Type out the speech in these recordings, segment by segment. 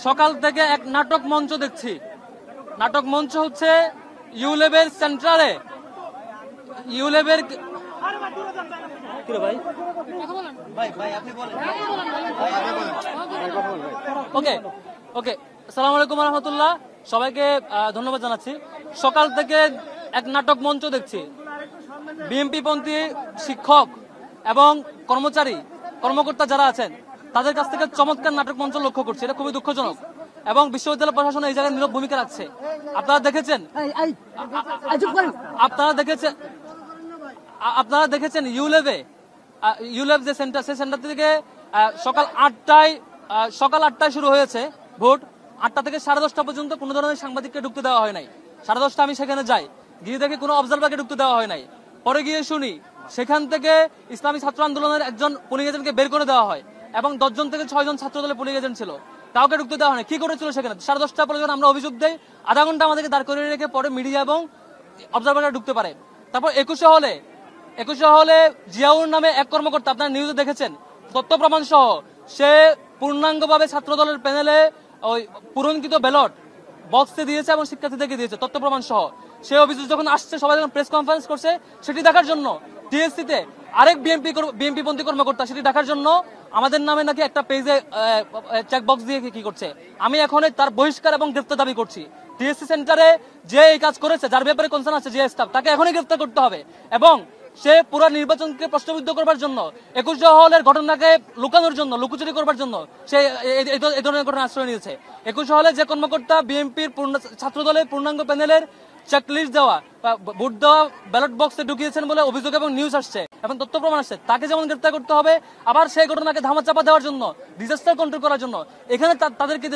সকাল থেকে এক নাটক মঞ্চ দেখছি। নাটক মঞ্চ হচ্ছে ইউলেবের সেন্ট্রালে, ইউলেবের ওকে ওকে আসসালামু আলাইকুম রহমতুল্লাহ, সবাইকে ধন্যবাদ জানাচ্ছি। সকাল থেকে এক নাটক মঞ্চ দেখছি। বিএনপি পন্থী শিক্ষক এবং কর্মকর্তা যারা আছেন তাদের কাছ থেকে চমৎকার নাটক মঞ্চ লক্ষ্য করছি। এটা খুবই দুঃখজনক এবং বিশ্ববিদ্যালয় প্রশাসন এই জায়গায় নীরব ভূমিকা রাখছে। আপনারা দেখেছেন ইউলেব যে সেন্টার, সেই সেন্টার থেকে সকাল 8টায় শুরু হয়েছে ভোট। 8টা থেকে 10:30 পর্যন্ত কোনো ধরনের সাংবাদিককে ঢুকতে দেওয়া হয় নাই। 10:30 আমি সেখানে যাই, গিয়ে দেখি কোনো অবজারভারকে ঢুকতে দেওয়া হয় নাই। পরে গিয়ে শুনি সেখান থেকে ইসলামী ছাত্র আন্দোলনের একজন পুলিশ এজেন্টকে বের করে দেওয়া হয় এবং 10 জন থেকে 6 জন ছাত্র দলের পুলিশ এজেন্ট ছিল, কাউকে ঢুকতে দেওয়া হয়। কি করেছিল সেখানে? 10:30 পরে যখন আমরা অভিযোগ দেই, আধা ঘন্টা আমাদেরকে দাঁড় করিয়ে রেখে পরে মিডিয়া এবং অবজারভাররা ঢুকতে পারে। তারপর 21 হলে জিয়াউর নামে এক কর্মকর্তা, আপনারা নিউজে দেখেছেন, তথ্য প্রমাণ সহ সে পূর্ণাঙ্গভাবে ছাত্র দলের প্যানেলে ওই পূরণকৃত ব্যালট বক্সে দিয়েছে এবং শিক্ষার্থীদেরকে দিয়েছে তথ্য প্রমাণ সহ। সে অভিযোগ যখন আসছে, সবাই যখন প্রেস কনফারেন্স করছে, সেটি দেখার জন্য টিএসসিতে আরেক বিএনপি পন্থী কর্মকর্তা সেটি দেখার জন্য আমাদের নামে নাকি একটা পেজে চেকবক্স দিয়ে কি করছে। আমি এখন তার বহিষ্কার এবং গ্রেফতার দাবি করছি। টিএসসি সেন্টারে যে এই কাজ করেছে, যার ব্যাপারে কনসার্ন আছে, যে স্টাফ, তাকে এখনই গ্রেফতার করতে হবে এবং সে পুরো নির্বাচনকে প্রশ্নবিদ্ধ করবার জন্য, 21 হলের ঘটনাকে লুকানোর জন্য, লুকোচুরি করবার জন্য সে এই ধরনের ঘটনা আশ্রয় নিয়েছে। 21 হলে যে কর্মকর্তা বিএনপির ছাত্র দলের পূর্ণাঙ্গ প্যানেলের চেকলিস্ট দেওয়া, ভোট দেওয়া ব্যালট বক্সে ঢুকিয়েছেন বলে অভিযোগ এবং নিউজ আসছে এবং তথ্য প্রমাণ আসছে, তাকে যেমন গ্রেফতার করতে হবে, আবার সেই ঘটনাকে ধামাচাপা দেওয়ার জন্য, ডিজাস্টার কন্ট্রোল করার জন্য এখানে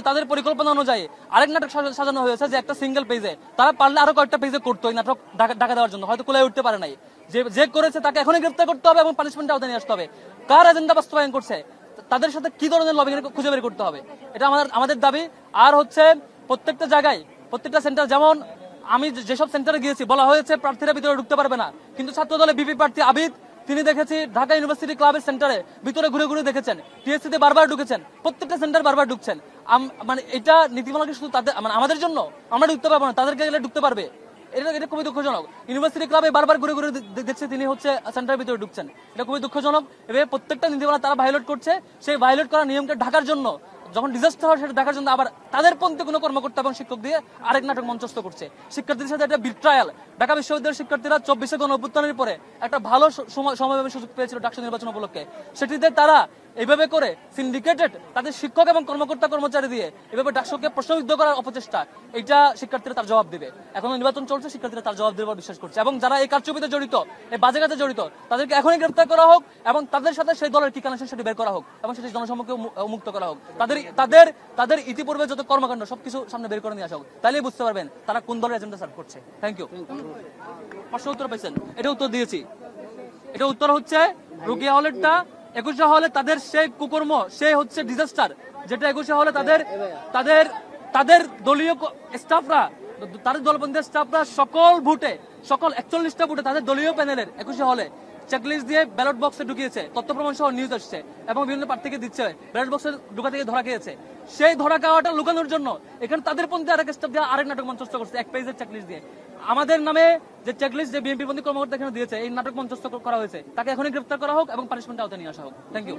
তাদের পরিকল্পনা অনুযায়ী আরেক নাটক সাজানো হয়েছে যে একটা সিঙ্গেল পেজে, তারা পারলে আরো কয়েকটা পেজে করতো এই নাটক ঢাকা দেওয়ার জন্য, হয়তো কুলায় উঠতে পারে নাই। যে করেছে তাকে এখনই গ্রেফতার করতে হবে এবং পানিশমেন্ট আওতায় নিয়ে আসতে হবে। কার এজেন্ডা বাস্তবায়ন করছে, তাদের সাথে কি ধরনের লবিং খুঁজে বের করতে হবে, এটা আমাদের দাবি। আর হচ্ছে প্রত্যেকটা জায়গায়, প্রত্যেকটা সেন্টার, যেমন আমি যেসব সেন্টারে গিয়েছি বলা হয়েছে প্রার্থীরা ভিতরে ঢুকতে পারবে না, কিন্তু ছাত্র দলে বিপি প্রার্থী আবিদ, তিনি দেখেছি ঢাকা ইউনিভার্সিটি ক্লাবের সেন্টারে ভিতরে ঘুরে ঘুরে দেখেছেন, টিএসসিতে বারবার ঢুকেছেন, প্রত্যেকটা সেন্টার বারবার ঢুকছেন। মানে এটা নীতিমালা কি শুধু তাদের, মানে আমাদের জন্য? আমরা ঢুকতে পারবো না, তাদেরকে গেলে ঢুকতে পারবে? এটা খুবই দুঃখজনক। ইউনিভার্সিটি ক্লাবে বারবার ঘুরে ঘুরে দেখছে তিনি হচ্ছে সেন্টারের ভিতরে ঢুকছেন, এটা খুবই দুঃখজনক। এভাবে প্রত্যেকটা নীতিমালা তারা ভায়োলেট করছে। সেই ভায়োলেট করা নিয়মকে ঢাকার জন্য, যখন ডিজাস্টার হয় সেটা দেখার জন্য আবার তাদের পন্থী কোনো কর্মকর্তা এবং শিক্ষক দিয়ে আরেক নাটক মঞ্চস্থ করছে। শিক্ষার্থীদের সাথে একটা বিট্রায়াল। ঢাকা বিশ্ববিদ্যালয়ের শিক্ষার্থীরা 24 গণঅভ্যুত্থানের পরে একটা ভালো সময় সুযোগ পেয়েছিল ডাকসু নির্বাচন উপলক্ষে, সেটিতে তারা এইভাবে করে সিন্ডিকেটেড তাদের শিক্ষক এবং কর্মকর্তা কর্মচারী দিয়ে এভাবে ডাকসুকে প্রশ্নবিদ্ধ করার অপচেষ্টা, এটা শিক্ষার্থীরা তার জবাব দেবে। এখন নির্বাচন চলছে, শিক্ষার্থীরা তার জবাব দেবার বিশ্বাস করছে এবং যারা এই কারচুপিতে জড়িত, এই বাজে কাজে জড়িত, তাদেরকে এখনই গ্রেফতার করা হোক এবং তাদের সাথে সেই দলের কি কানেকশন সেটি বের করা হোক এবং সেটি জনসম্মুখে মুক্ত করা হোক। তাদের ইতিপূর্বে যত কর্মকাণ্ড সবকিছু সামনে বের করে নিয়ে আসা হোক, তাহলেই বুঝতে পারবেন তারা কোন দলের এজেন্ডা সার্ভ করছে। Thank you. প্রশ্ন উত্তর পাইছেন, এটা উত্তর দিয়েছি। এটা উত্তর হচ্ছে রুকিয়া হলেরটা, 21 হলে তাদের সেই কুকর্ম, সেই হচ্ছে ডিজাস্টার, যেটা 21 হলে তাদের দলীয় স্টাফরা, তাদের দলবন্ধী স্টাফরা সকল 41টা ভোটে তাদের দলীয় প্যানেলের 21 হলে চেকলিস্ট দিয়ে ব্যালট বক্সে ঢুকিয়েছে, তথ্য প্রমাণ সহ নিউজ আসছে এবং বিভিন্ন প্রার্থীকে দিচ্ছে, ব্যালট বক্সে ঢুকা থেকে ধরা খেয়েছে। সেই ধরা খাওয়াটা লুকানোর জন্য এখানে তাদের পন্থী আরেক স্টাফ দিয়ে আরেক নাটক মঞ্চস্থ করছে এক পেজের চেকলিস্ট দিয়ে। আমাদের নামে যে চেকলিস্ট যে বিএনপি পন্থী কর্মকর্তা এখানে দিয়েছে, এই নাটক মঞ্চস্থ করা হয়েছে, তাকে এখনই গ্রেফতার করা হোক এবং পানিশমেন্ট আওতায় নিয়ে আসা হোক। Thank you.